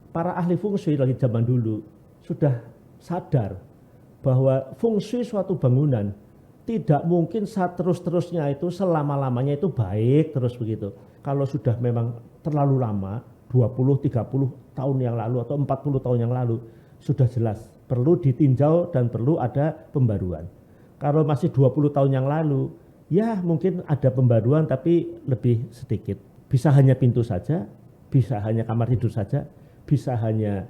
para ahli feng shui lagi zaman dulu sudah sadar bahwa feng shui suatu bangunan tidak mungkin terus-terusnya itu selama-lamanya itu baik terus begitu. Kalau sudah memang terlalu lama, 20-30 tahun yang lalu atau 40 tahun yang lalu, sudah jelas perlu ditinjau dan perlu ada pembaruan. Kalau masih 20 tahun yang lalu, ya mungkin ada pembaruan tapi lebih sedikit. Bisa hanya pintu saja, bisa hanya kamar tidur saja, bisa hanya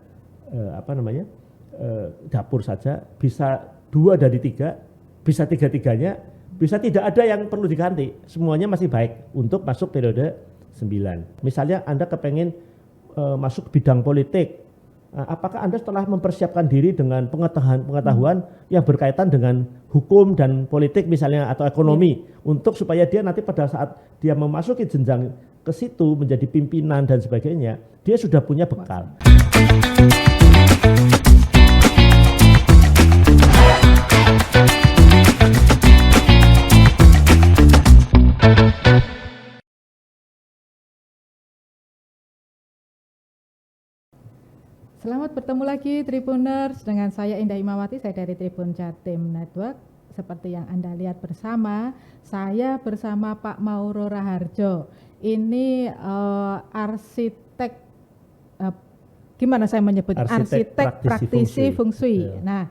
dapur saja, bisa 2 dari 3, bisa 3-3-nya, bisa tidak ada yang perlu diganti. Semuanya masih baik untuk masuk periode 9. Misalnya Anda kepengen masuk bidang politik, apakah Anda setelah mempersiapkan diri dengan pengetahuan yang berkaitan dengan hukum dan politik misalnya atau ekonomi, untuk supaya dia nanti pada saat dia memasuki jenjang ke situ menjadi pimpinan dan sebagainya, dia sudah punya bekal. Selamat bertemu lagi Tribuners, dengan saya Indah Imawati, saya dari Tribun Jatim Network. Seperti yang Anda lihat bersama, saya bersama Pak Mauro Raharjo. Ini arsitek, gimana saya menyebut? Arsitek praktisi feng shui. Nah,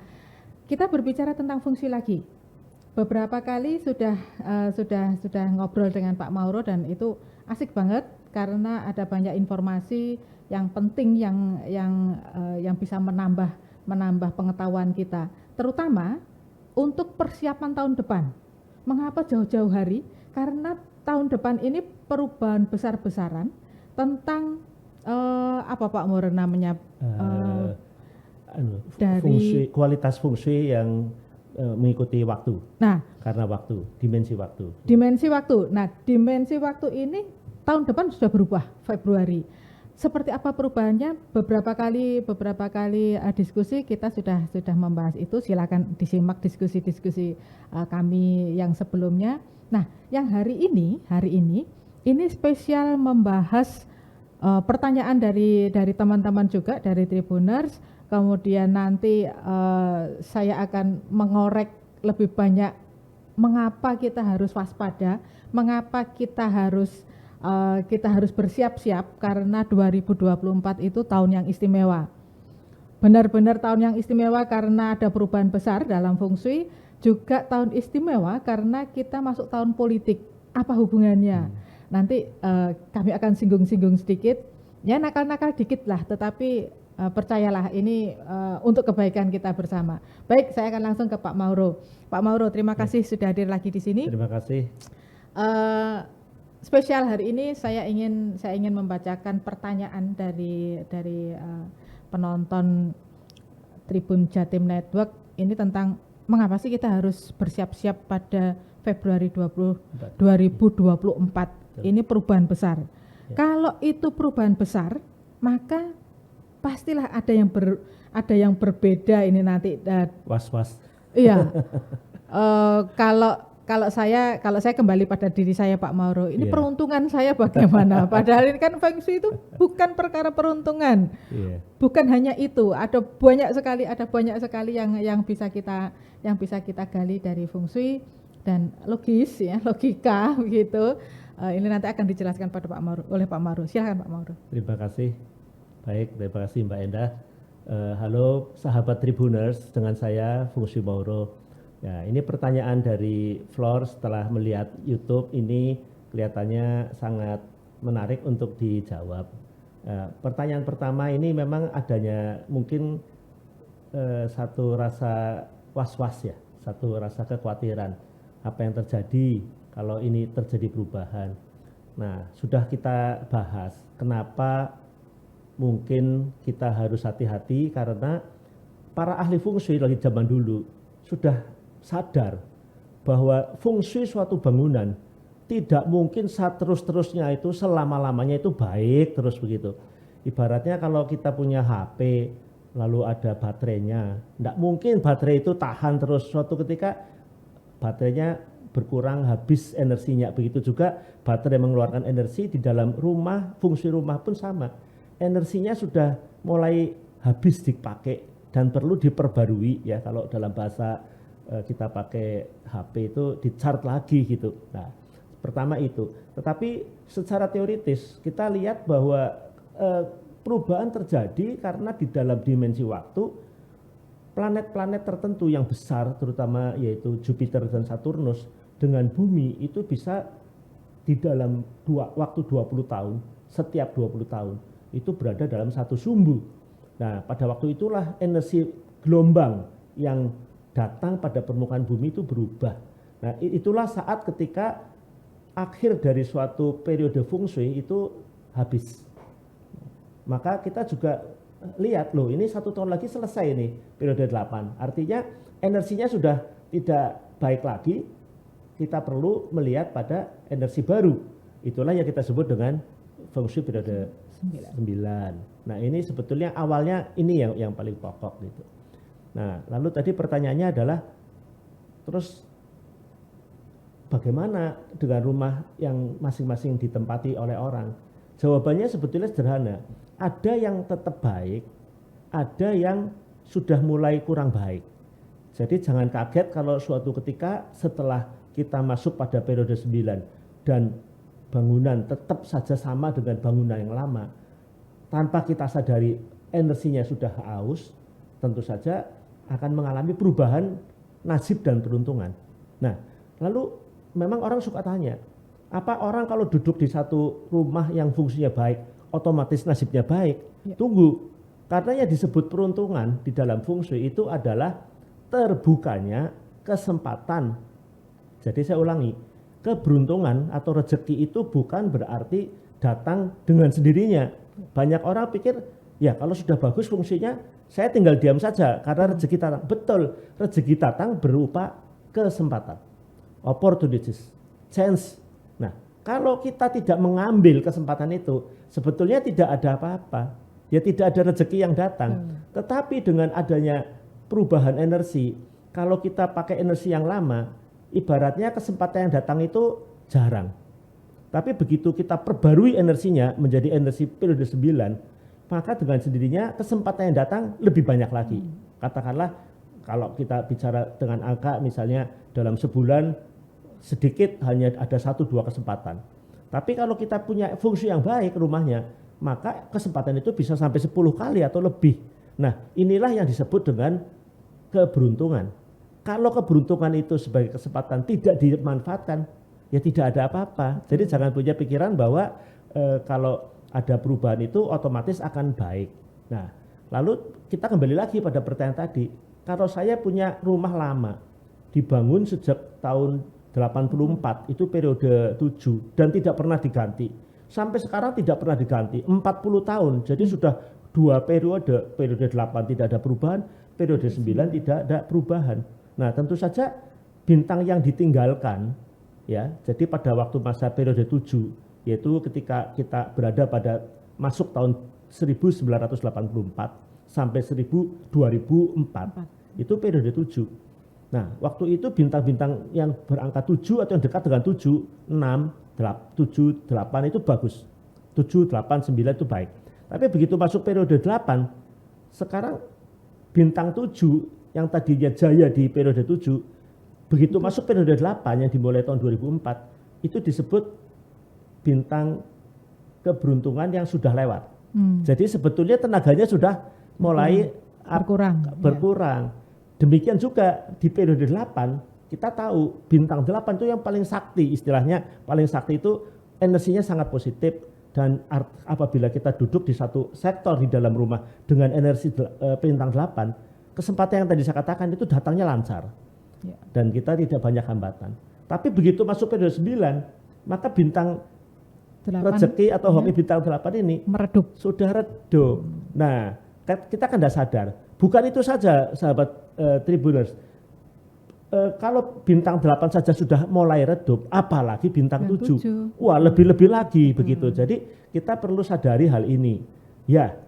kita berbicara tentang feng shui lagi. Beberapa kali sudah ngobrol dengan Pak Mauro dan itu asik banget karena ada banyak informasi yang penting yang bisa menambah pengetahuan kita, terutama untuk persiapan tahun depan. Mengapa jauh-jauh hari? Karena tahun depan ini perubahan besar-besaran tentang apa Pak Mauro namanya? Dari kualitas feng shui yang mengikuti waktu. Nah, karena waktu, dimensi waktu. Dimensi waktu. Nah, dimensi waktu ini tahun depan sudah berubah Februari. Seperti apa perubahannya? Beberapa kali diskusi kita sudah membahas itu. Silakan disimak diskusi kami yang sebelumnya. Nah, yang hari ini spesial membahas pertanyaan dari teman-teman juga dari Tribuners. Kemudian nanti saya akan mengorek lebih banyak mengapa kita harus waspada, mengapa kita harus bersiap-siap karena 2024 itu tahun yang istimewa. Benar-benar tahun yang istimewa karena ada perubahan besar dalam feng shui, juga tahun istimewa karena kita masuk tahun politik. Apa hubungannya? Nanti kami akan singgung-singgung sedikit, ya nakal-nakal dikit lah, tetapi percayalah ini untuk kebaikan kita bersama. Baik, saya akan langsung ke Pak Mauro. Pak Mauro, terima kasih sudah hadir lagi di sini. Terima kasih. Spesial hari ini saya ingin membacakan pertanyaan dari penonton Tribun Jatim Network ini tentang mengapa sih kita harus bersiap-siap pada Februari 2024. Ini perubahan besar. Ya. Kalau itu perubahan besar, maka pastilah ada yang berbeda ini nanti. Was-was. Iya. Kalau saya kembali pada diri saya Pak Mauro, ini peruntungan saya bagaimana? Padahal ini kan feng shui itu bukan perkara peruntungan, bukan hanya itu. Ada banyak sekali yang bisa kita gali dari feng shui dan logika begitu. Ini nanti akan dijelaskan oleh Pak Mauro. Silakan Pak Mauro. Terima kasih. Baik, terima kasih Mbak Endah. Halo sahabat Tribuners, dengan saya Feng Shui Mauro. Ya, ini pertanyaan dari Flor setelah melihat YouTube ini kelihatannya sangat menarik untuk dijawab. Pertanyaan pertama ini memang adanya mungkin satu rasa was-was ya, satu rasa kekhawatiran apa yang terjadi kalau ini terjadi perubahan. Nah, sudah kita bahas kenapa mungkin kita harus hati-hati karena para ahli feng shui lagi zaman dulu sudah sadar bahwa feng shui suatu bangunan tidak mungkin terus-terusnya itu selama-lamanya itu baik terus begitu. Ibaratnya kalau kita punya HP lalu ada baterainya, tidak mungkin baterai itu tahan terus, suatu ketika baterainya berkurang, habis energinya. Begitu juga baterai mengeluarkan energi di dalam rumah, fungsi rumah pun sama. Energinya sudah mulai habis dipakai dan perlu diperbarui ya, kalau dalam bahasa kita pakai HP itu di-charge lagi gitu. Nah, pertama itu. Tetapi secara teoritis kita lihat bahwa perubahan terjadi karena di dalam dimensi waktu planet-planet tertentu yang besar, terutama yaitu Jupiter dan Saturnus dengan bumi itu bisa di dalam waktu 20 tahun, setiap 20 tahun itu berada dalam satu sumbu. Nah, pada waktu itulah energi gelombang yang datang pada permukaan bumi itu berubah. Nah, itulah saat ketika akhir dari suatu periode feng shui itu habis. Maka kita juga lihat loh, ini 1 tahun lagi selesai nih periode 8. Artinya energinya sudah tidak baik lagi. Kita perlu melihat pada energi baru. Itulah yang kita sebut dengan feng shui periode 9. Nah, ini sebetulnya awalnya ini yang paling pokok gitu. Nah, lalu tadi pertanyaannya adalah terus bagaimana dengan rumah yang masing-masing ditempati oleh orang? Jawabannya sebetulnya sederhana. Ada yang tetap baik, ada yang sudah mulai kurang baik. Jadi jangan kaget kalau suatu ketika setelah kita masuk pada periode 9 dan bangunan tetap saja sama dengan bangunan yang lama, tanpa kita sadari energinya sudah haus, tentu saja akan mengalami perubahan nasib dan peruntungan. Nah, lalu memang orang suka tanya, apa orang kalau duduk di satu rumah yang fungsinya baik, otomatis nasibnya baik? Ya. Tunggu, karena yang disebut peruntungan di dalam feng shui itu adalah terbukanya kesempatan. Jadi saya ulangi, keberuntungan atau rezeki itu bukan berarti datang dengan sendirinya. Banyak orang pikir, ya kalau sudah bagus fungsinya, saya tinggal diam saja karena rezeki datang. Betul, rezeki datang berupa kesempatan, opportunities, chance. Nah, kalau kita tidak mengambil kesempatan itu, sebetulnya tidak ada apa-apa. Ya tidak ada rezeki yang datang. Tetapi dengan adanya perubahan energi, kalau kita pakai energi yang lama, ibaratnya kesempatan yang datang itu jarang. Tapi begitu kita perbarui energinya menjadi energi periode 9, maka dengan sendirinya kesempatan yang datang lebih banyak lagi. Katakanlah kalau kita bicara dengan angka misalnya dalam sebulan sedikit hanya ada 1-2 kesempatan. Tapi kalau kita punya fungsi yang baik rumahnya, maka kesempatan itu bisa sampai 10 kali atau lebih. Nah, inilah yang disebut dengan keberuntungan. Kalau keberuntungan itu sebagai kesempatan tidak dimanfaatkan, ya tidak ada apa-apa. Jadi jangan punya pikiran bahwa kalau ada perubahan itu otomatis akan baik. Nah, lalu kita kembali lagi pada pertanyaan tadi. Kalau saya punya rumah lama, dibangun sejak tahun 84, itu periode 7, dan tidak pernah diganti. Sampai sekarang tidak pernah diganti, 40 tahun. Jadi sudah 2 periode, periode 8 tidak ada perubahan, periode 9 tidak ada perubahan. Nah, tentu saja bintang yang ditinggalkan, ya. Jadi pada waktu masa periode 7, yaitu ketika kita berada pada masuk tahun 1984 sampai 2004, itu periode 7. Nah, waktu itu bintang-bintang yang berangka 7 atau yang dekat dengan 7, 6, 7, 8 itu bagus. 7, 8, 9 itu baik. Tapi begitu masuk periode 8, sekarang bintang 7 yang tadinya jaya di periode 7, begitu masuk periode 8 yang dimulai tahun 2004, itu disebut bintang keberuntungan yang sudah lewat. Jadi sebetulnya tenaganya sudah mulai berkurang. Ya. Demikian juga di periode 8, kita tahu bintang 8 itu yang paling sakti, istilahnya paling sakti itu energinya sangat positif, dan apabila kita duduk di satu sektor di dalam rumah dengan energi bintang 8, kesempatan yang tadi saya katakan itu datangnya lancar. Ya. Dan kita tidak banyak hambatan. Tapi begitu masuk periode 9, maka bintang 8, rezeki atau hoki bintang 8 ini meredup. Sudah redup. Nah, kita kan tidak sadar. Bukan itu saja, sahabat Tribuners. Kalau bintang 8 saja sudah mulai redup, apalagi bintang 7. Wah, lebih-lebih lagi begitu. Jadi kita perlu sadari hal ini. Ya,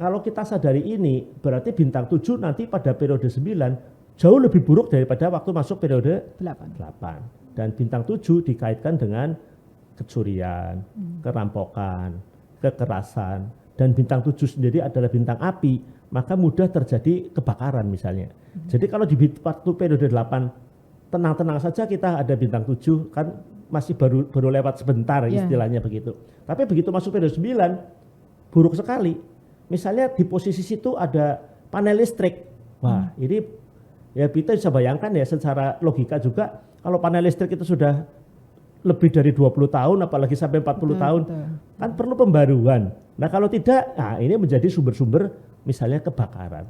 kalau kita sadari ini, berarti bintang 7 nanti pada periode 9 jauh lebih buruk daripada waktu masuk periode 8. Dan bintang 7 dikaitkan dengan kecurian, kerampokan, kekerasan, dan bintang 7 sendiri adalah bintang api, maka mudah terjadi kebakaran misalnya. Jadi kalau di waktu periode 8 tenang-tenang saja kita ada bintang 7 kan masih baru lewat sebentar istilahnya begitu. Tapi begitu masuk periode 9 buruk sekali. Misalnya di posisi situ ada panel listrik. Wah, ini ya kita bisa bayangkan ya secara logika juga kalau panel listrik itu sudah lebih dari 20 tahun apalagi sampai 40 tahun kan perlu pembaruan. Nah, kalau tidak, nah ini menjadi sumber-sumber misalnya kebakaran.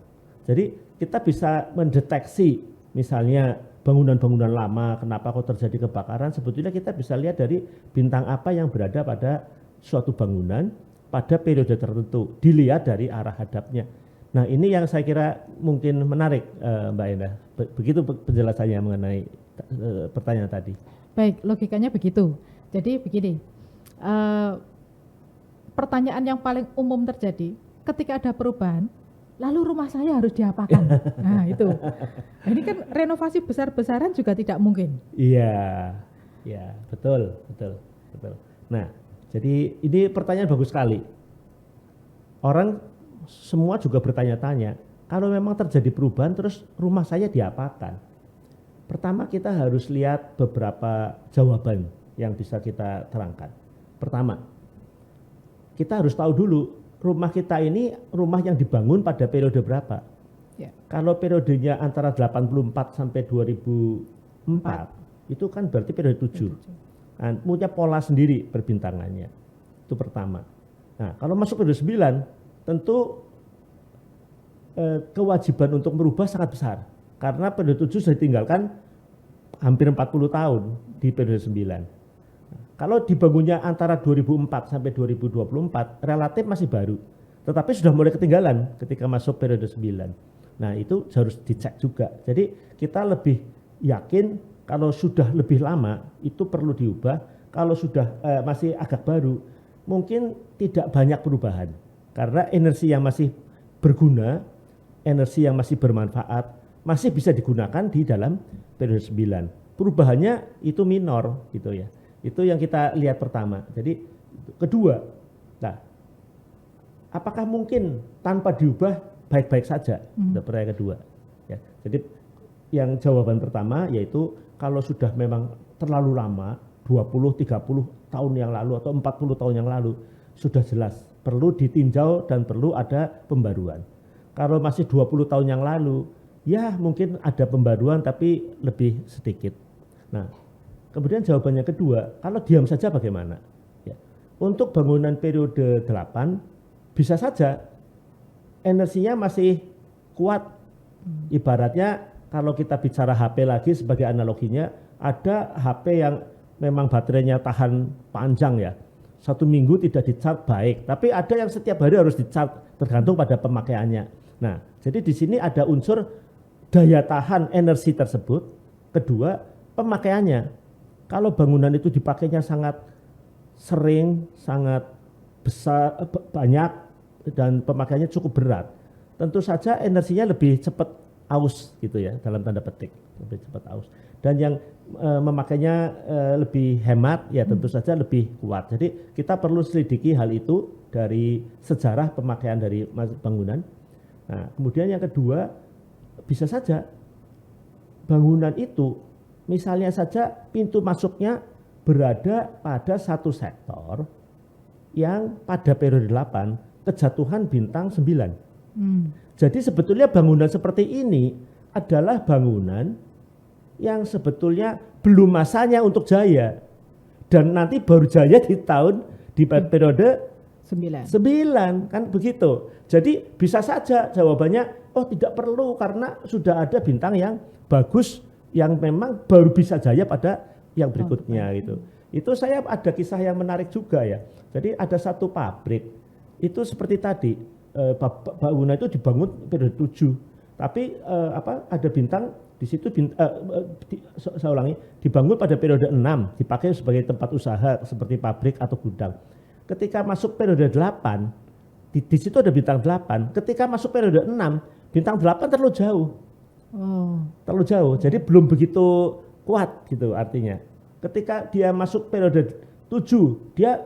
Jadi kita bisa mendeteksi misalnya bangunan-bangunan lama kenapa kok terjadi kebakaran, sebetulnya kita bisa lihat dari bintang apa yang berada pada suatu bangunan pada periode tertentu, dilihat dari arah hadapnya. Nah, ini yang saya kira mungkin menarik Mbak Endah. Begitu penjelasannya mengenai pertanyaan tadi. Baik, logikanya begitu. Jadi begini, pertanyaan yang paling umum terjadi ketika ada perubahan, lalu rumah saya harus diapakan? Nah itu, nah, ini kan renovasi besar-besaran juga tidak mungkin. Iya, ya betul. Nah, jadi ini pertanyaan bagus sekali. Orang semua juga bertanya-tanya, kalau memang terjadi perubahan terus rumah saya diapakan? Pertama kita harus lihat beberapa jawaban yang bisa kita terangkan. Pertama, kita harus tahu dulu rumah kita ini rumah yang dibangun pada periode berapa. Ya. Kalau periodenya antara 84 sampai 2004, itu kan berarti periode 7. Nah, punya pola sendiri perbintangannya. Itu pertama. Nah, kalau masuk periode 9, tentu kewajiban untuk merubah sangat besar. Karena periode 7 sudah ditinggalkan hampir 40 tahun di periode 9. Kalau dibangunnya antara 2004 sampai 2024 relatif masih baru. Tetapi sudah mulai ketinggalan ketika masuk periode 9. Nah itu harus dicek juga. Jadi kita lebih yakin kalau sudah lebih lama itu perlu diubah. Kalau sudah masih agak baru mungkin tidak banyak perubahan. Karena energi yang masih berguna, energi yang masih bermanfaat masih bisa digunakan di dalam periode 9. Perubahannya itu minor gitu ya. Itu yang kita lihat pertama. Jadi kedua, nah, apakah mungkin tanpa diubah baik-baik saja? Pertanyaan kedua. Ya, jadi yang jawaban pertama yaitu kalau sudah memang terlalu lama, 20, 30 tahun yang lalu atau 40 tahun yang lalu, sudah jelas perlu ditinjau dan perlu ada pembaruan. Kalau masih 20 tahun yang lalu, ya mungkin ada pembaruan tapi lebih sedikit. Nah, kemudian jawabannya kedua, kalau diam saja bagaimana? Ya. Untuk bangunan periode 8, bisa saja energinya masih kuat. Ibaratnya kalau kita bicara HP lagi sebagai analoginya, ada HP yang memang baterainya tahan panjang ya. 1 minggu tidak di-charge baik, tapi ada yang setiap hari harus di-charge tergantung pada pemakaiannya. Nah, jadi di sini ada unsur daya tahan energi tersebut. Kedua, pemakaiannya. Kalau bangunan itu dipakainya sangat sering, sangat besar, banyak, dan pemakaiannya cukup berat, tentu saja energinya lebih cepat aus gitu ya, dalam tanda petik, lebih cepat aus. Dan yang memakainya lebih hemat, ya tentu saja lebih kuat. Jadi kita perlu selidiki hal itu dari sejarah pemakaian dari bangunan. Nah, kemudian yang kedua, bisa saja bangunan itu misalnya saja pintu masuknya berada pada satu sektor yang pada periode 8 kejatuhan bintang 9. Jadi sebetulnya bangunan seperti ini adalah bangunan yang sebetulnya belum masanya untuk jaya. Dan nanti baru jaya di periode 9 kan begitu. Jadi bisa saja jawabannya oh tidak perlu karena sudah ada bintang yang bagus yang memang baru bisa jaya pada yang berikutnya gitu. Itu saya ada kisah yang menarik juga ya. Jadi ada satu pabrik itu seperti tadi bangunan itu dibangun periode 7. Tapi ada bintang di situ saya ulangi dibangun pada periode 6 dipakai sebagai tempat usaha seperti pabrik atau gudang. Ketika masuk periode 8 di situ ada bintang 8. Ketika masuk periode 6 bintang 8 terlalu jauh. Terlalu jauh, jadi belum begitu kuat gitu artinya. Ketika dia masuk periode 7, dia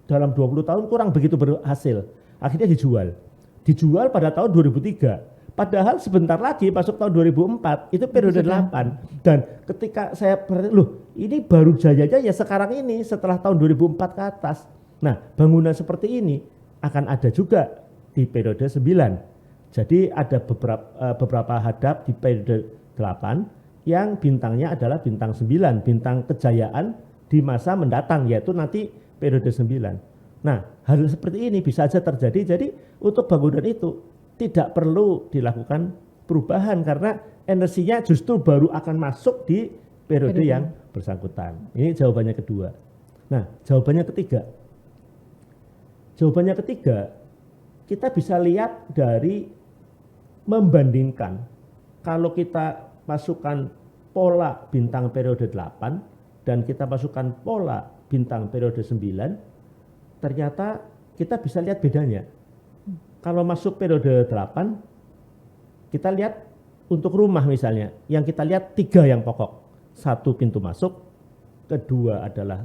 dalam 20 tahun kurang begitu berhasil. Akhirnya dijual pada tahun 2003. Padahal sebentar lagi masuk tahun 2004 itu periode 8. Dan ketika saya perhatikan, loh ini baru jayanya ya sekarang ini setelah tahun 2004 ke atas. Nah bangunan seperti ini akan ada juga di periode 9. Jadi ada beberapa hadap di periode 8 yang bintangnya adalah bintang 9, bintang kejayaan di masa mendatang, yaitu nanti periode 9. Nah hal seperti ini bisa saja terjadi. Jadi untuk bangunan itu tidak perlu dilakukan perubahan karena energinya justru baru akan masuk di periode yang bersangkutan. Ini jawabannya kedua. Nah, jawabannya ketiga. Jawabannya ketiga, kita bisa lihat dari membandingkan kalau kita masukkan pola bintang periode 8 dan kita masukkan pola bintang periode 9, ternyata kita bisa lihat bedanya. Kalau masuk periode 8, kita lihat untuk rumah misalnya, yang kita lihat 3 yang pokok. 1 pintu masuk, kedua adalah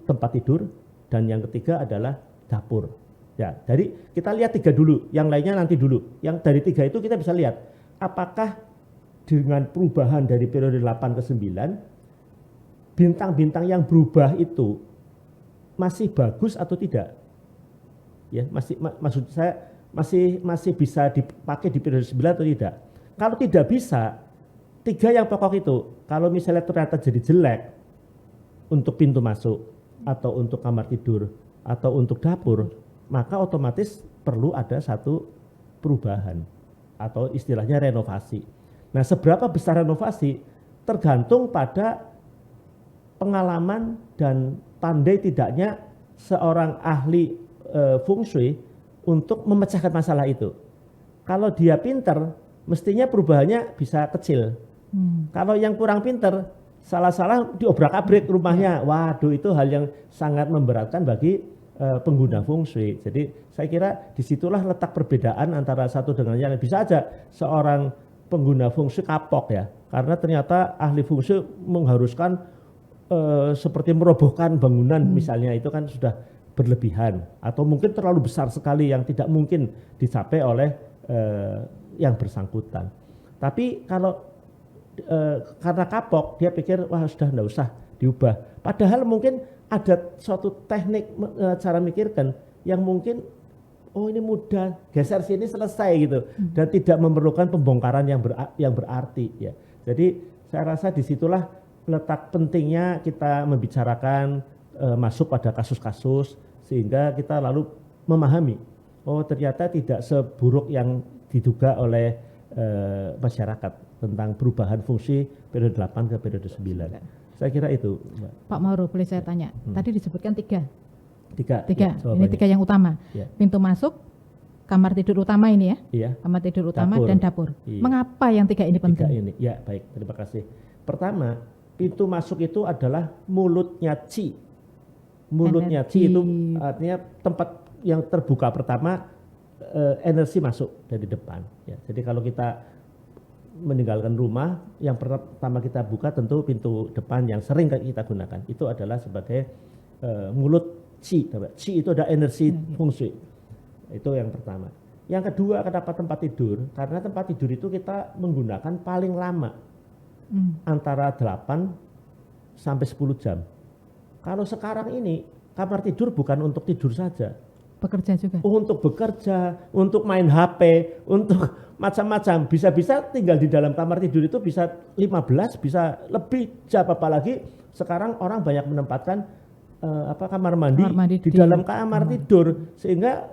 tempat tidur, dan yang ketiga adalah dapur. Ya, jadi kita lihat 3 dulu, yang lainnya nanti dulu. Yang dari 3 itu kita bisa lihat, apakah dengan perubahan dari periode 8 ke 9, bintang-bintang yang berubah itu masih bagus atau tidak? Ya, maksud saya masih bisa dipakai di periode 9 atau tidak. Kalau tidak bisa, 3 yang pokok itu, kalau misalnya ternyata jadi jelek untuk pintu masuk atau untuk kamar tidur atau untuk dapur, maka otomatis perlu ada satu perubahan atau istilahnya renovasi. Nah, seberapa besar renovasi tergantung pada pengalaman dan pandai tidaknya seorang ahli feng shui untuk memecahkan masalah itu. Kalau dia pinter, mestinya perubahannya bisa kecil. Kalau yang kurang pinter, salah-salah diobrak-abrik rumahnya. Waduh, itu hal yang sangat memberatkan bagi pengguna feng shui. Jadi saya kira disitulah letak perbedaan antara satu dengan yang lain. Bisa aja seorang pengguna feng shui kapok ya, karena ternyata ahli feng shui mengharuskan seperti merobohkan bangunan misalnya, itu kan sudah berlebihan atau mungkin terlalu besar sekali yang tidak mungkin dicapai oleh yang bersangkutan. Tapi kalau karena kapok, dia pikir wah sudah enggak usah diubah. Padahal mungkin ada suatu teknik cara mikirkan yang mungkin oh ini mudah, geser sini selesai gitu, dan tidak memerlukan pembongkaran yang berarti ya. Jadi saya rasa disitulah letak pentingnya kita membicarakan masuk pada kasus-kasus sehingga kita lalu memahami oh ternyata tidak seburuk yang diduga oleh masyarakat tentang perubahan fungsi periode 8 ke periode 9. Saya kira itu, Mbak. Pak Mauro, boleh saya tanya? Tadi disebutkan 3. Ya, ini 3 yang utama. Ya. Pintu masuk, kamar tidur utama ini ya? Iya. Kamar tidur utama dapur. Dan dapur. Iya. Mengapa yang 3 ini penting? 3 ini, ya baik, terima kasih. Pertama, pintu masuk itu adalah mulutnya Qi. Mulutnya Qi itu artinya tempat yang terbuka pertama, energi masuk dari depan. Ya, jadi kalau kita meninggalkan rumah, yang pertama kita buka tentu pintu depan yang sering kita gunakan. Itu adalah sebagai mulut Qi. Qi itu ada energi feng shui. Itu yang pertama. Yang kedua, kenapa tempat tidur? Karena tempat tidur itu kita menggunakan paling lama. Antara 8 sampai 10 jam. Kalau sekarang ini kamar tidur bukan untuk tidur saja. Bekerja juga. Untuk bekerja, untuk main HP, untuk macam-macam. Bisa-bisa tinggal di dalam kamar tidur itu bisa 15, bisa lebih jam, apalagi sekarang orang banyak menempatkan kamar mandi di dalam kamar tidur, sehingga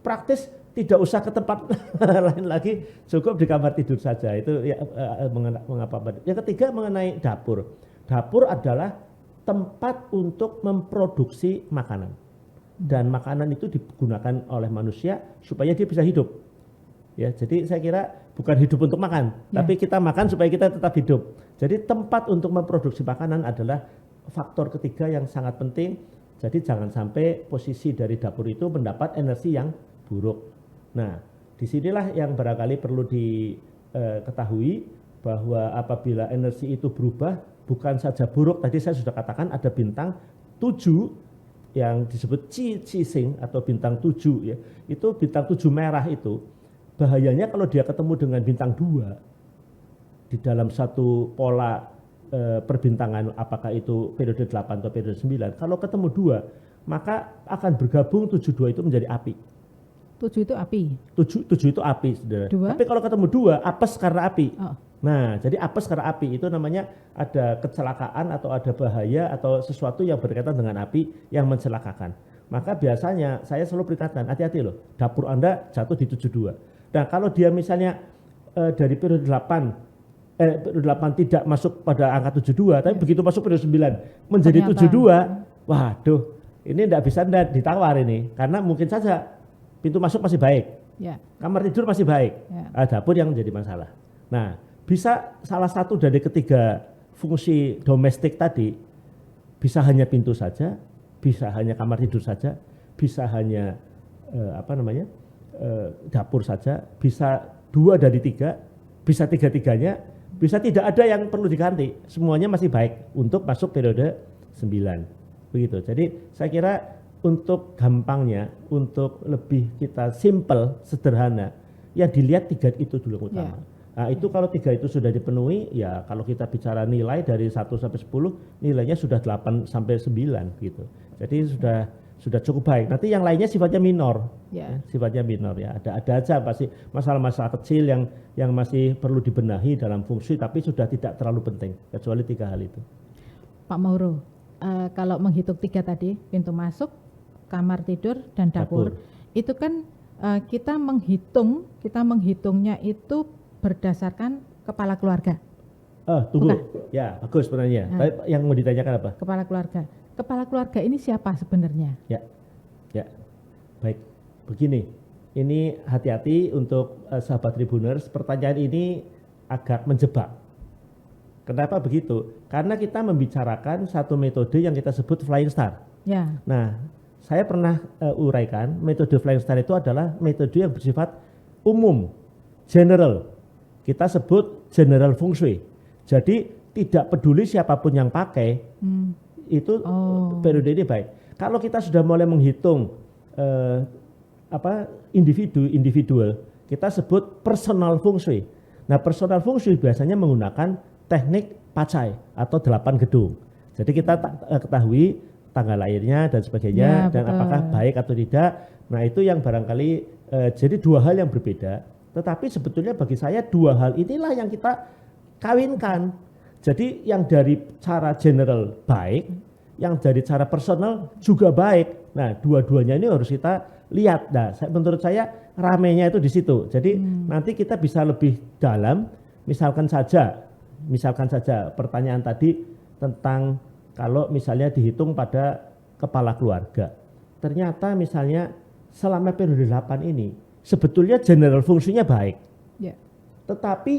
praktis tidak usah ke tempat lain lagi, cukup di kamar tidur saja. Itu ya, mengapa. Yang ketiga mengenai dapur. Dapur adalah tempat untuk memproduksi makanan. Dan makanan itu digunakan oleh manusia supaya dia bisa hidup. Ya, jadi saya kira bukan hidup untuk makan, tapi kita makan supaya kita tetap hidup. Jadi tempat untuk memproduksi makanan adalah faktor ketiga yang sangat penting. Jadi jangan sampai posisi dari dapur itu mendapat energi yang buruk. Nah, disinilah yang barangkali perlu diketahui bahwa apabila energi itu berubah, bukan saja buruk, tadi saya sudah katakan ada bintang 7 yang disebut Cising atau bintang 7 ya. Itu bintang 7 merah itu bahayanya kalau dia ketemu dengan bintang 2 di dalam satu pola perbintangan, apakah itu periode 8 atau periode 9. Kalau ketemu 2, maka akan bergabung 72 itu menjadi api. 7 itu api. 7 itu api, saudara. Tapi kalau ketemu 2, apes karena api. Oh. Nah, jadi apes karena api itu namanya ada kecelakaan atau ada bahaya atau sesuatu yang berkaitan dengan api yang mencelakakan. Maka biasanya saya selalu peringatkan, hati-hati loh, dapur Anda jatuh di 72. Nah, kalau dia misalnya dari periode 8 tidak masuk pada angka 72, tapi begitu masuk periode 9 menjadi 72, waduh, ini tidak bisa ditawar ini, karena mungkin saja pintu masuk masih baik, kamar tidur masih baik, dapur yang menjadi masalah. Nah, bisa salah satu dari ketiga fungsi domestik tadi, bisa hanya pintu saja, bisa hanya kamar tidur saja, bisa hanya dapur saja, bisa 2 dari 3, bisa 3-3-nya, bisa tidak ada yang perlu diganti, semuanya masih baik untuk masuk periode 9. Begitu. Jadi saya kira untuk gampangnya, untuk lebih kita simple, sederhana, yang dilihat 3 itu dulu utama. Nah, itu kalau 3 itu sudah dipenuhi, ya kalau kita bicara nilai dari 1 sampai 10, nilainya sudah 8 sampai 9 gitu. Jadi sudah cukup baik. Nanti yang lainnya sifatnya minor. Sifatnya minor ya. Ada aja pasti masalah-masalah kecil yang masih perlu dibenahi dalam fungsi, tapi sudah tidak terlalu penting kecuali 3 hal itu. Pak Mauro, kalau menghitung 3 tadi, pintu masuk, kamar tidur dan dapur. Itu kan kita menghitungnya itu berdasarkan kepala keluarga. Tunggu. Bukan? Ya, bagus sebenarnya. Yang mau ditanyakan apa? Kepala keluarga. Kepala keluarga ini siapa sebenarnya? Ya. Baik. Begini, ini hati-hati untuk sahabat Tribuners, pertanyaan ini agak menjebak. Kenapa begitu? Karena kita membicarakan satu metode yang kita sebut Flying Star. Nah, saya pernah uraikan metode Flying Star itu adalah metode yang bersifat umum, general. Kita sebut general feng shui. Jadi tidak peduli siapapun yang pakai, itu periode ini baik. Kalau kita sudah mulai menghitung individual, kita sebut personal feng shui. Nah, personal feng shui biasanya menggunakan teknik pacai atau 8 gedung. Jadi kita ketahui tanggal lahirnya dan sebagainya, dan apakah baik atau tidak. Nah, itu yang barangkali jadi 2 hal yang berbeda. Tetapi sebetulnya bagi saya 2 hal inilah yang kita kawinkan. Jadi yang dari cara general baik, yang dari cara personal juga baik. Nah, dua-duanya ini harus kita lihat. Nah, menurut saya ramenya itu di situ. Jadi nanti kita bisa lebih dalam. Misalkan saja pertanyaan tadi tentang kalau misalnya dihitung pada kepala keluarga. Ternyata misalnya selama periode 8 ini sebetulnya general fungsinya baik. Tetapi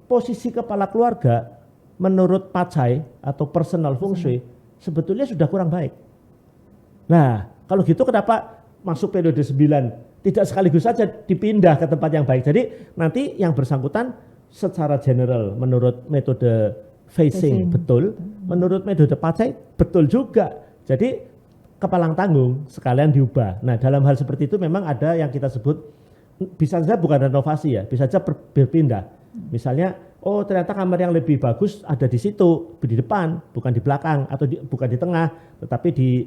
posisi kepala keluarga menurut pacai atau personal feng shui sebetulnya sudah kurang baik. Nah, kalau gitu kenapa masuk periode 9 tidak sekaligus saja dipindah ke tempat yang baik? Jadi nanti yang bersangkutan secara general menurut metode facing betul, menurut metode pacai betul juga. Jadi kepalang tanggung sekalian diubah. Nah, dalam hal seperti itu memang ada yang kita sebut, bisa saja bukan renovasi ya, bisa saja berpindah. Misalnya, ternyata kamar yang lebih bagus ada di situ, di depan, bukan di belakang, atau bukan di tengah, tetapi di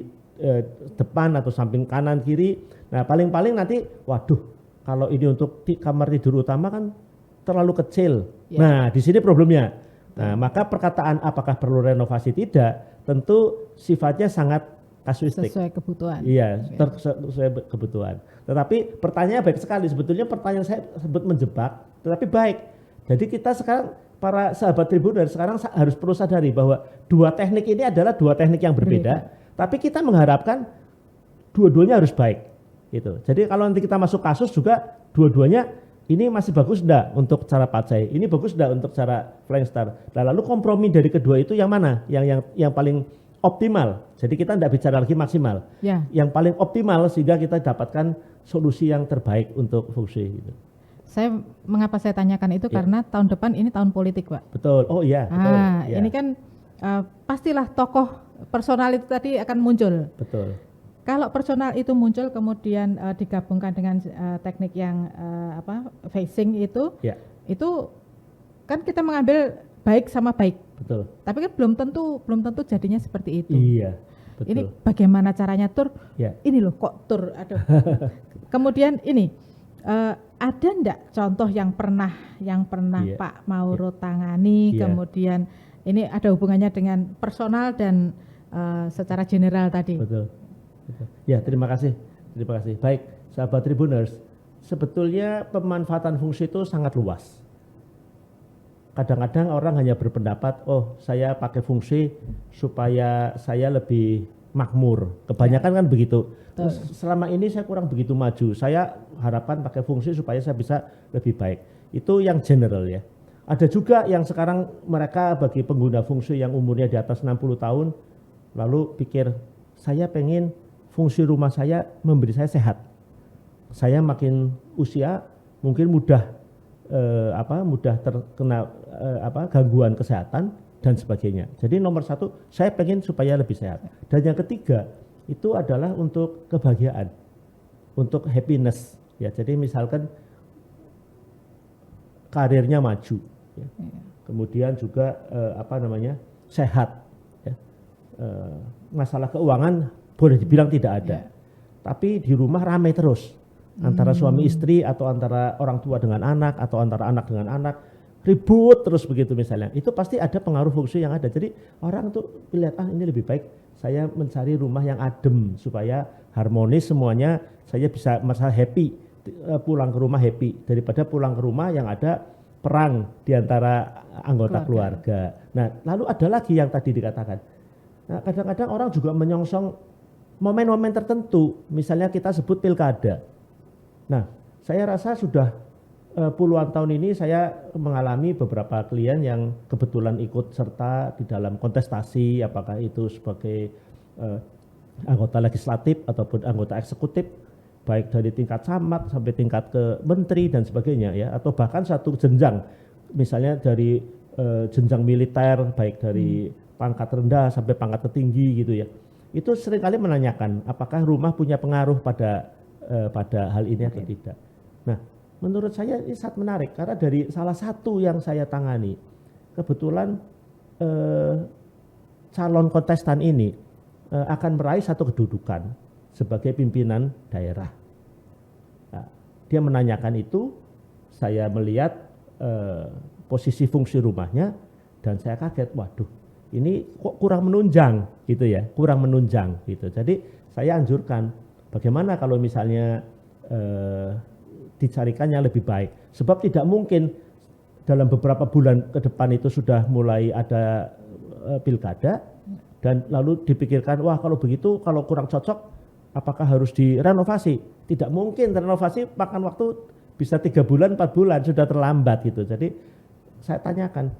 depan atau samping kanan kiri. Nah, paling-paling nanti, waduh, kalau ini untuk kamar tidur utama kan terlalu kecil. Nah, di sini problemnya. Nah, maka perkataan apakah perlu renovasi tidak, tentu sifatnya sangat kasuistik. Sesuai kebutuhan. Iya, sesuai kebutuhan. Tetapi pertanyaannya baik sekali. Sebetulnya pertanyaan saya sebut menjebak, tetapi baik. Jadi kita sekarang, para sahabat Tribuner sekarang harus perlu sadari bahwa 2 teknik ini adalah 2 teknik yang berbeda. Tapi kita mengharapkan dua-duanya harus baik. Gitu. Jadi kalau nanti kita masuk kasus juga dua-duanya ini masih bagus enggak untuk cara pacai, ini bagus enggak untuk cara Flying Star. Nah, lalu kompromi dari kedua itu yang mana? Yang paling optimal. Jadi kita tidak bicara lagi maksimal. Yang paling optimal sehingga kita dapatkan solusi yang terbaik untuk feng shui gitu. Mengapa saya tanyakan itu karena tahun depan ini tahun politik, Pak. Betul. Oh iya, betul. Ini kan pastilah tokoh personal itu tadi akan muncul. Betul. Kalau personal itu muncul kemudian digabungkan dengan teknik yang facing itu, Ya, itu kan kita mengambil baik sama baik. betul. Tapi kan belum tentu jadinya seperti itu. Iya, Ini betul. bagaimana caranya tur? Ya, Ini loh kok tur, aduh. Kemudian ini ada enggak contoh yang pernah Iya. Pak Mauro tangani, Iya. kemudian ini ada hubungannya dengan personal dan secara general tadi. Betul. Betul. Ya, terima kasih. Terima kasih. Baik, sahabat Tribuners, sebetulnya pemanfaatan fungsi itu sangat luas. Kadang-kadang orang hanya berpendapat, oh saya pakai fungsi supaya saya lebih makmur. Kebanyakan kan begitu. Terus selama ini saya kurang begitu maju. Saya harapan pakai fungsi supaya saya bisa lebih baik. Itu yang general ya. Ada juga yang sekarang mereka bagi pengguna fungsi yang umurnya di atas 60 tahun, lalu pikir, saya pengen fungsi rumah saya memberi saya sehat. Saya makin usia mungkin mudah terkena gangguan kesehatan dan sebagainya. Jadi nomor satu, saya pengen supaya lebih sehat. Dan yang ketiga itu adalah untuk kebahagiaan, untuk happiness. Ya, jadi misalkan karirnya maju, ya. Kemudian juga sehat. Ya. Masalah keuangan boleh dibilang tidak ada, tapi di rumah ramai terus. Antara suami istri atau antara orang tua dengan anak atau antara anak dengan anak ribut terus begitu misalnya, itu pasti ada pengaruh fungsi yang ada. Jadi orang tuh lihat ini lebih baik saya mencari rumah yang adem supaya harmonis semuanya, saya bisa merasa happy pulang ke rumah happy daripada pulang ke rumah yang ada perang di antara anggota keluarga. Nah, lalu ada lagi yang tadi dikatakan. Nah, kadang-kadang orang juga menyongsong momen-momen tertentu, misalnya kita sebut pilkada. Nah, saya rasa sudah puluhan tahun ini saya mengalami beberapa klien yang kebetulan ikut serta di dalam kontestasi, apakah itu sebagai anggota legislatif ataupun anggota eksekutif, baik dari tingkat camat sampai tingkat ke menteri dan sebagainya ya, atau bahkan satu jenjang, misalnya dari jenjang militer, baik dari pangkat rendah sampai pangkat tertinggi gitu ya. Itu seringkali menanyakan apakah rumah punya pengaruh pada hal ini atau tidak. Nah, menurut saya ini sangat menarik karena dari salah satu yang saya tangani, kebetulan calon kontestan ini akan meraih satu kedudukan sebagai pimpinan daerah. Nah, dia menanyakan itu, saya melihat posisi fungsi rumahnya dan saya kaget, waduh, ini kok kurang menunjang gitu ya, kurang menunjang gitu. Jadi saya anjurkan bagaimana kalau misalnya dicarikan yang lebih baik. Sebab tidak mungkin dalam beberapa bulan ke depan itu sudah mulai ada pilkada dan lalu dipikirkan, wah kalau begitu kalau kurang cocok apakah harus direnovasi? Tidak mungkin, renovasi makan waktu bisa 3 bulan, 4 bulan, sudah terlambat gitu. Jadi saya tanyakan,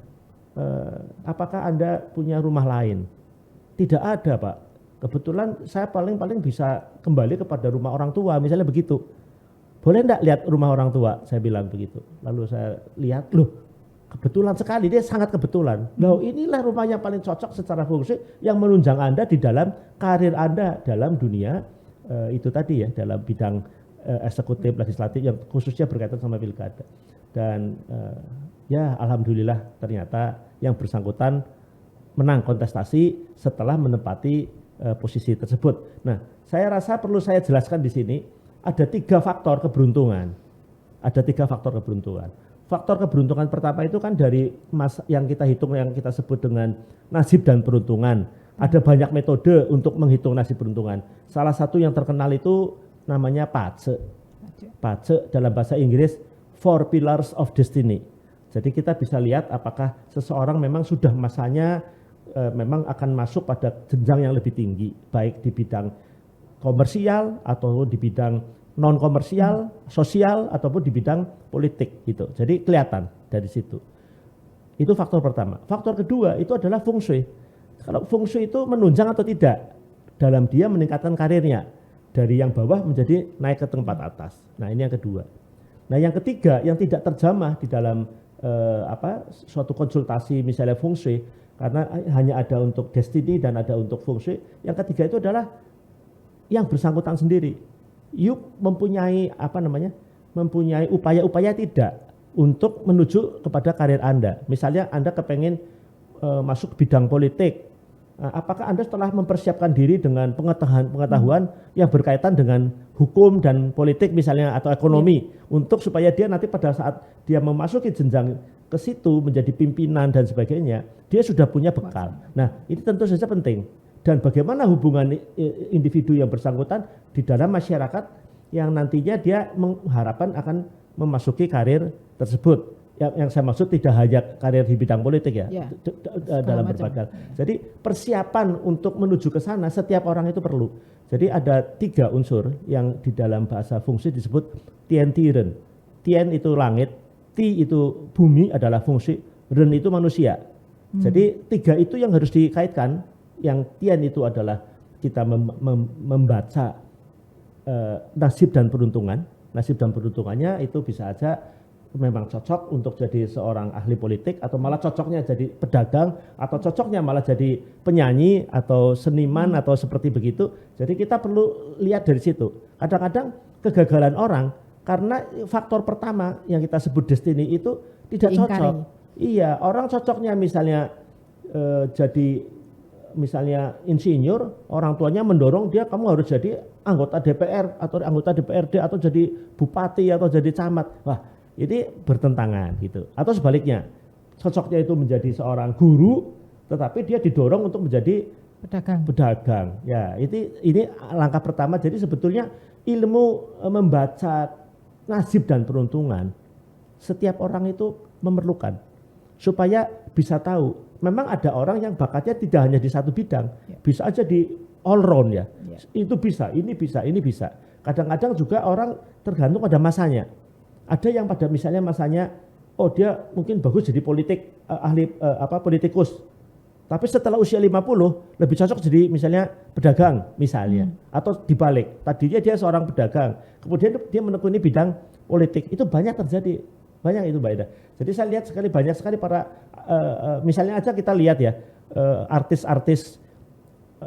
apakah Anda punya rumah lain? Tidak ada, Pak. Kebetulan saya paling bisa kembali kepada rumah orang tua, misalnya begitu. Boleh enggak lihat rumah orang tua? Saya bilang begitu. Lalu saya lihat, loh kebetulan sekali, dia sangat kebetulan. Loh inilah rumah yang paling cocok secara fungsi yang menunjang Anda di dalam karir Anda dalam dunia itu tadi ya, dalam bidang eksekutif, legislatif yang khususnya berkaitan sama pilkada. Dan ya alhamdulillah ternyata yang bersangkutan menang kontestasi setelah menempati posisi tersebut. Nah, saya rasa perlu saya jelaskan di sini ada 3 faktor keberuntungan. Ada 3 faktor keberuntungan. Faktor keberuntungan pertama itu kan dari yang kita hitung, yang kita sebut dengan nasib dan peruntungan. Ada banyak metode untuk menghitung nasib peruntungan. Salah satu yang terkenal itu namanya PACE. PACE dalam bahasa Inggris 4 Pillars of Destiny. Jadi kita bisa lihat apakah seseorang memang sudah masanya memang akan masuk pada jenjang yang lebih tinggi, baik di bidang komersial atau di bidang non komersial, sosial ataupun di bidang politik gitu. Jadi kelihatan dari situ. Itu faktor pertama. Faktor kedua itu adalah feng shui. Kalau feng shui itu menunjang atau tidak dalam dia meningkatkan karirnya dari yang bawah menjadi naik ke tempat atas. Nah, ini yang kedua. Nah, yang ketiga yang tidak terjamah di dalam suatu konsultasi misalnya feng shui, karena hanya ada untuk destiny dan ada untuk feng shui. Yang ketiga itu adalah yang bersangkutan sendiri. Yuk mempunyai mempunyai upaya-upaya tidak untuk menuju kepada karir Anda. Misalnya Anda kepengen masuk bidang politik. Apakah Anda setelah mempersiapkan diri dengan pengetahuan yang berkaitan dengan hukum dan politik misalnya atau ekonomi untuk supaya dia nanti pada saat dia memasuki jenjang ke situ menjadi pimpinan dan sebagainya, dia sudah punya bekal. Nah, ini tentu saja penting. Dan bagaimana hubungan individu yang bersangkutan di dalam masyarakat yang nantinya dia mengharapkan akan memasuki karir tersebut. Yang saya maksud tidak hanya karir di bidang politik dalam berbagai. Jadi persiapan untuk menuju ke sana setiap orang itu perlu. Jadi ada 3 unsur yang di dalam bahasa fungsi disebut tien tiren. Tien itu langit, ti itu bumi adalah fungsi, ren itu manusia. Jadi 3 itu yang harus dikaitkan. Yang tien itu adalah kita membaca nasib dan peruntungan. Nasib dan peruntungannya itu bisa aja memang cocok untuk jadi seorang ahli politik atau malah cocoknya jadi pedagang atau cocoknya malah jadi penyanyi atau seniman atau seperti begitu. Jadi kita perlu lihat dari situ. Kadang-kadang kegagalan orang karena faktor pertama yang kita sebut destiny itu tidak cocok. Iya, orang cocoknya misalnya jadi misalnya insinyur, orang tuanya mendorong dia kamu harus jadi anggota DPR atau anggota DPRD atau jadi bupati atau jadi camat. Wah, ini bertentangan gitu. Atau sebaliknya, cocoknya itu menjadi seorang guru, tetapi dia didorong untuk menjadi pedagang. Ya, ini langkah pertama. Jadi sebetulnya ilmu membaca nasib dan peruntungan setiap orang itu memerlukan supaya bisa tahu. Memang ada orang yang bakatnya tidak hanya di satu bidang, bisa aja di all round ya. Itu bisa, ini bisa, ini bisa. Kadang-kadang juga orang tergantung pada masanya. Ada yang pada misalnya masanya, oh dia mungkin bagus jadi politik, ahli politikus. Tapi setelah usia 50 lebih cocok jadi misalnya pedagang misalnya. Atau dibalik, tadinya dia seorang pedagang, kemudian dia menekuni bidang politik. Itu banyak terjadi, banyak itu Mbak Ida. Jadi saya lihat banyak sekali para, misalnya aja kita lihat ya, artis-artis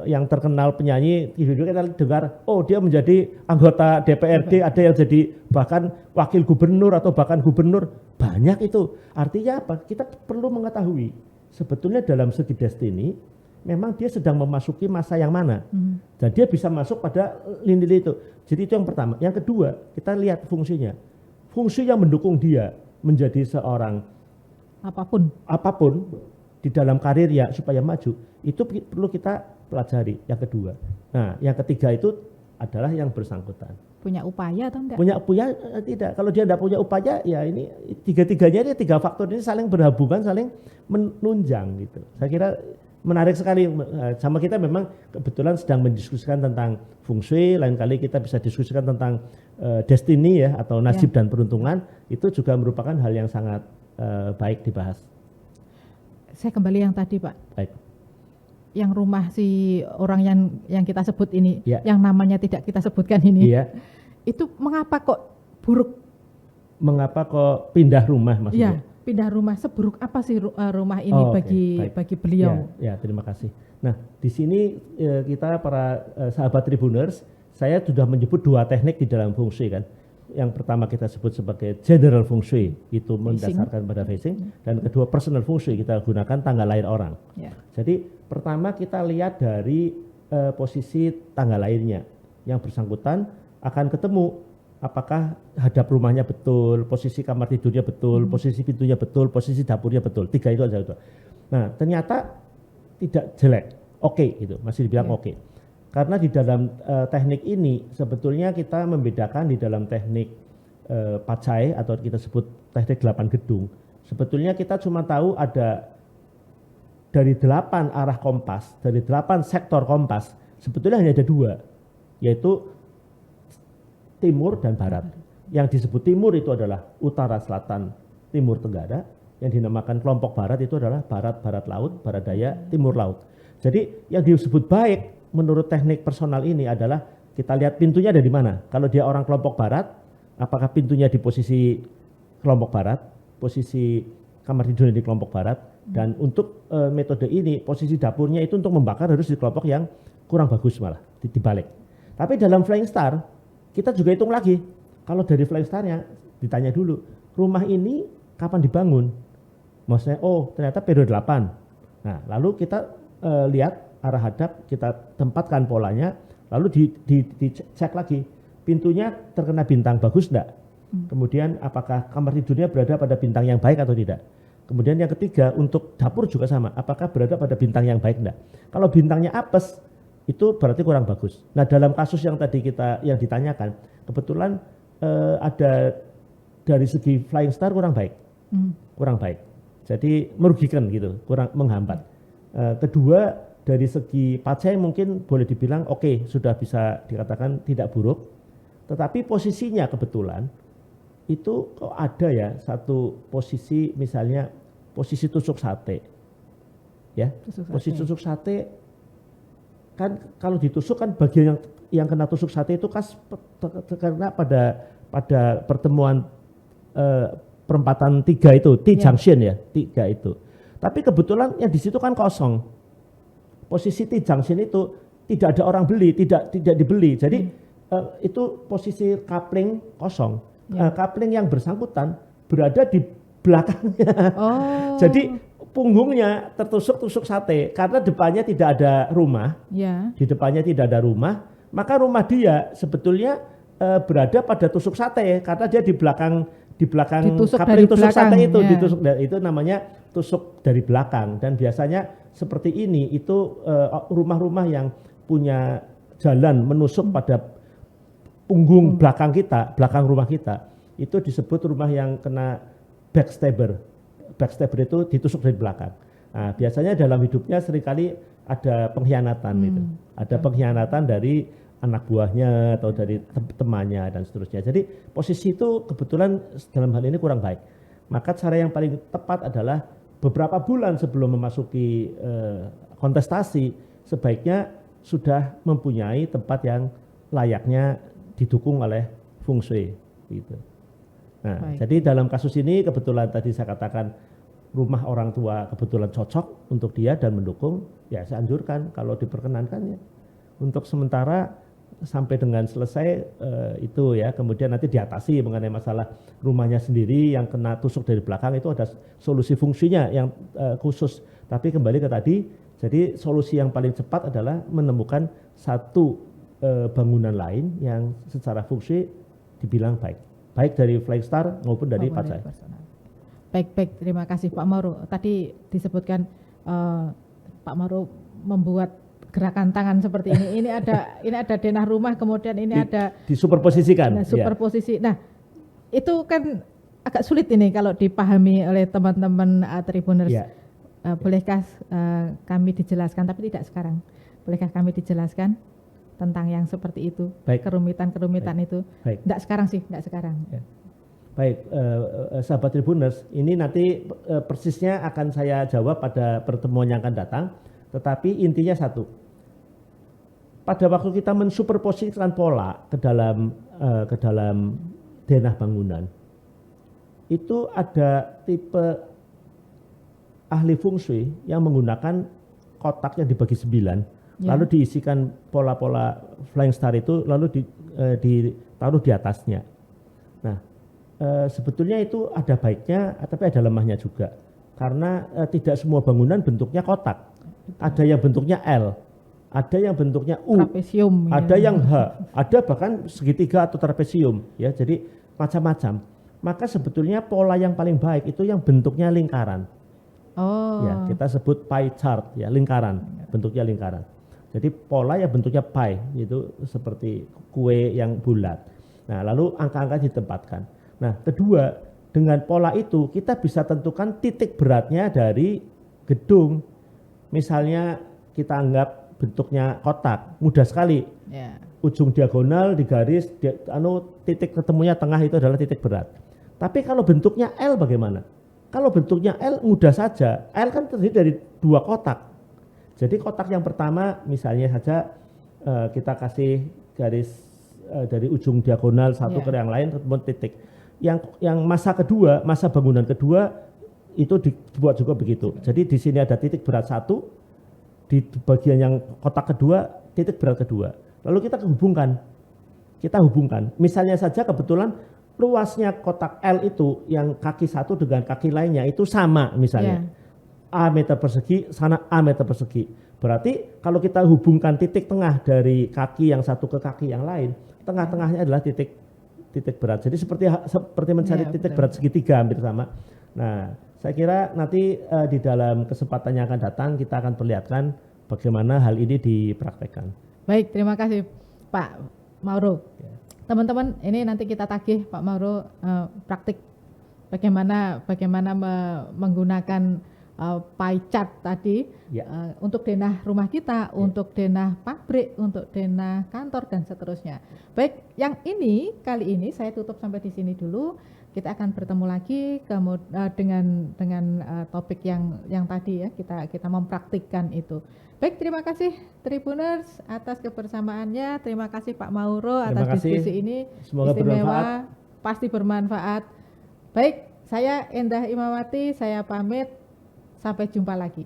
yang terkenal penyanyi, kita dengar, oh dia menjadi anggota DPRD, ada yang jadi bahkan wakil gubernur atau bahkan gubernur, banyak itu. Artinya apa? Kita perlu mengetahui sebetulnya dalam segi destiny, memang dia sedang memasuki masa yang mana, dan dia bisa masuk pada lini itu. Jadi itu yang pertama. Yang kedua, kita lihat fungsinya, fungsi yang mendukung dia menjadi seorang apapun di dalam karir ya supaya maju, itu perlu kita pelajari. Yang kedua. Nah, yang ketiga itu adalah yang bersangkutan. Punya upaya atau enggak? Punya tidak. Kalau dia tidak punya upaya, ya ini tiga-tiganya, ini 3 faktor ini saling berhubungan, saling menunjang gitu. Saya kira menarik sekali. Sama kita memang kebetulan sedang mendiskusikan tentang feng shui, lain kali kita bisa diskusikan tentang destiny ya atau nasib dan peruntungan. Itu juga merupakan hal yang sangat baik dibahas. Saya kembali yang tadi Pak. Baik. Yang rumah si orang yang kita sebut ini, yang namanya tidak kita sebutkan ini, itu mengapa kok buruk? Mengapa kok pindah rumah maksudnya? Ya, pindah rumah. Seburuk apa sih rumah ini bagi beliau? Ya, terima kasih. Nah, di sini kita para sahabat Tribuners, saya sudah menyebut 2 teknik di dalam feng shui kan. Yang pertama kita sebut sebagai general feng shui, itu mendasarkan pada phasing, dan kedua personal feng shui, kita gunakan tanggal lahir orang. Jadi pertama kita lihat dari posisi tanggal lahirnya, yang bersangkutan akan ketemu apakah hadap rumahnya betul, posisi kamar tidurnya betul, posisi pintunya betul, posisi dapurnya betul, 3 itu aja itu. Nah ternyata tidak jelek, oke gitu, masih dibilang oke. Karena di dalam teknik ini sebetulnya kita membedakan di dalam teknik pacai atau kita sebut teknik 8 gedung. Sebetulnya kita cuma tahu ada dari 8 arah kompas, dari 8 sektor kompas, sebetulnya hanya ada 2, yaitu timur dan barat. Yang disebut timur itu adalah utara, selatan, timur, tenggara. Yang dinamakan kelompok barat itu adalah barat, barat laut, barat daya, timur laut. Jadi yang disebut baik menurut teknik personal ini adalah kita lihat pintunya ada di mana. Kalau dia orang kelompok barat, apakah pintunya di posisi kelompok barat, posisi kamar tidurnya di kelompok barat, dan untuk metode ini posisi dapurnya itu untuk membakar harus di kelompok yang kurang bagus malah, dibalik. Tapi dalam Flying Star kita juga hitung lagi. Kalau dari Flying Star-nya ditanya dulu, rumah ini kapan dibangun? Maksudnya, oh ternyata periode 8. Nah, lalu kita lihat arah hadap, kita tempatkan polanya, lalu dicek lagi, pintunya terkena bintang bagus enggak? Kemudian apakah kamar tidurnya berada pada bintang yang baik atau tidak? Kemudian yang ketiga, untuk dapur juga sama, apakah berada pada bintang yang baik enggak? Kalau bintangnya apes, itu berarti kurang bagus. Nah, dalam kasus yang tadi yang ditanyakan, kebetulan ada dari segi Flying Star kurang baik. Kurang baik. Jadi merugikan gitu, kurang menghambat. Kedua, dari segi pacai mungkin boleh dibilang oke, sudah bisa dikatakan tidak buruk. Tetapi posisinya kebetulan itu kok ada ya satu posisi, misalnya posisi tusuk sate. Ya, posisi tusuk sate kan kalau ditusuk kan bagian yang kena tusuk sate itu karena pada pertemuan perempatan 3 itu T-junction ya, 3 itu. Tapi kebetulan yang di situ kan kosong. Posisi T-junction itu tidak ada orang beli, tidak dibeli. Jadi itu posisi coupling kosong. Coupling yang bersangkutan berada di belakangnya. Oh. Jadi punggungnya tertusuk sate karena depannya tidak ada rumah. Di depannya tidak ada rumah, maka rumah dia sebetulnya berada pada tusuk sate karena dia di belakang coupling tusuk sate itu ditusuk, itu namanya tusuk dari belakang. Dan biasanya seperti ini itu rumah-rumah yang punya jalan menusuk pada punggung belakang rumah kita, itu disebut rumah yang kena backstabber. Backstabber itu ditusuk dari belakang. Nah, biasanya dalam hidupnya seringkali ada pengkhianatan gitu. Ada pengkhianatan dari anak buahnya atau dari temannya dan seterusnya. Jadi posisi itu kebetulan dalam hal ini kurang baik. Maka cara yang paling tepat adalah beberapa bulan sebelum memasuki kontestasi sebaiknya sudah mempunyai tempat yang layaknya didukung oleh feng shui gitu. Nah, jadi dalam kasus ini kebetulan tadi saya katakan rumah orang tua kebetulan cocok untuk dia dan mendukung, ya saya anjurkan kalau diperkenankan ya. Untuk sementara sampai dengan selesai itu ya, kemudian nanti diatasi mengenai masalah rumahnya sendiri yang kena tusuk dari belakang, itu ada solusi fungsinya yang khusus. Tapi kembali ke tadi, jadi solusi yang paling cepat adalah menemukan satu bangunan lain yang secara fungsi dibilang baik dari Flying Star maupun dari pacai. Baik, terima kasih Pak Mauro. Tadi disebutkan Pak Mauro membuat gerakan tangan seperti ini. Ini ada denah rumah, kemudian ini ada disuperposisikan. Superposisi. Nah, itu kan agak sulit ini kalau dipahami oleh teman-teman Tribuners. Bolehkah kami dijelaskan, tapi tidak sekarang. Bolehkah kami dijelaskan tentang yang seperti itu, kerumitan-kerumitan itu? Tidak sekarang sih, tidak sekarang. Baik, sahabat Tribuners, ini nanti persisnya akan saya jawab pada pertemuan yang akan datang. Tetapi intinya satu, pada waktu kita mensuperposisikan pola ke dalam denah bangunan, itu ada tipe ahli feng shui yang menggunakan kotak yang dibagi 9. Lalu diisikan pola-pola Flying Star itu, lalu ditaruh di atasnya. Nah, sebetulnya itu ada baiknya, tapi ada lemahnya juga. Karena tidak semua bangunan bentuknya kotak. Ada yang bentuknya L, ada yang bentuknya U, trapesium, ada yang H, ada bahkan segitiga atau trapesium. Ya, jadi macam-macam. Maka sebetulnya pola yang paling baik itu yang bentuknya lingkaran. Ya, kita sebut pie chart, ya, lingkaran, bentuknya lingkaran. Jadi pola yang bentuknya pie, itu seperti kue yang bulat. Nah, lalu angka-angka ditempatkan. Nah, kedua, dengan pola itu kita bisa tentukan titik beratnya dari gedung. Misalnya kita anggap bentuknya kotak, mudah sekali. Ujung diagonal digaris, titik ketemunya tengah itu adalah titik berat. Tapi kalau bentuknya L bagaimana? Kalau bentuknya L mudah saja. L kan terdiri dari 2 kotak. Jadi kotak yang pertama misalnya saja kita kasih garis dari ujung diagonal satu ke yang lain ketemu titik. Yang masa kedua, masa bangunan kedua itu dibuat juga begitu. Jadi di sini ada titik berat 1, di bagian yang kotak kedua titik berat kedua. Lalu kita hubungkan. Misalnya saja kebetulan luasnya kotak L itu yang kaki satu dengan kaki lainnya itu sama misalnya. A meter persegi, sana A meter persegi. Berarti kalau kita hubungkan titik tengah dari kaki yang satu ke kaki yang lain, tengah-tengahnya adalah titik berat. Jadi seperti mencari titik berat segitiga hampir sama. Nah, saya kira nanti di dalam kesempatan yang akan datang kita akan perlihatkan bagaimana hal ini dipraktekkan. Baik, terima kasih Pak Mauro. Teman-teman, ini nanti kita tagih Pak Mauro praktik bagaimana menggunakan pie chart tadi untuk denah rumah kita, untuk denah pabrik, untuk denah kantor dan seterusnya. Baik, yang ini kali ini saya tutup sampai di sini dulu. Kita akan bertemu lagi dengan topik yang tadi ya kita mempraktikkan itu. Baik, terima kasih Tribuners atas kebersamaannya. Terima kasih Pak Mauro atas diskusi ini. Semoga istimewa, pasti bermanfaat. Baik, saya Endah Imawati, saya pamit. Sampai jumpa lagi.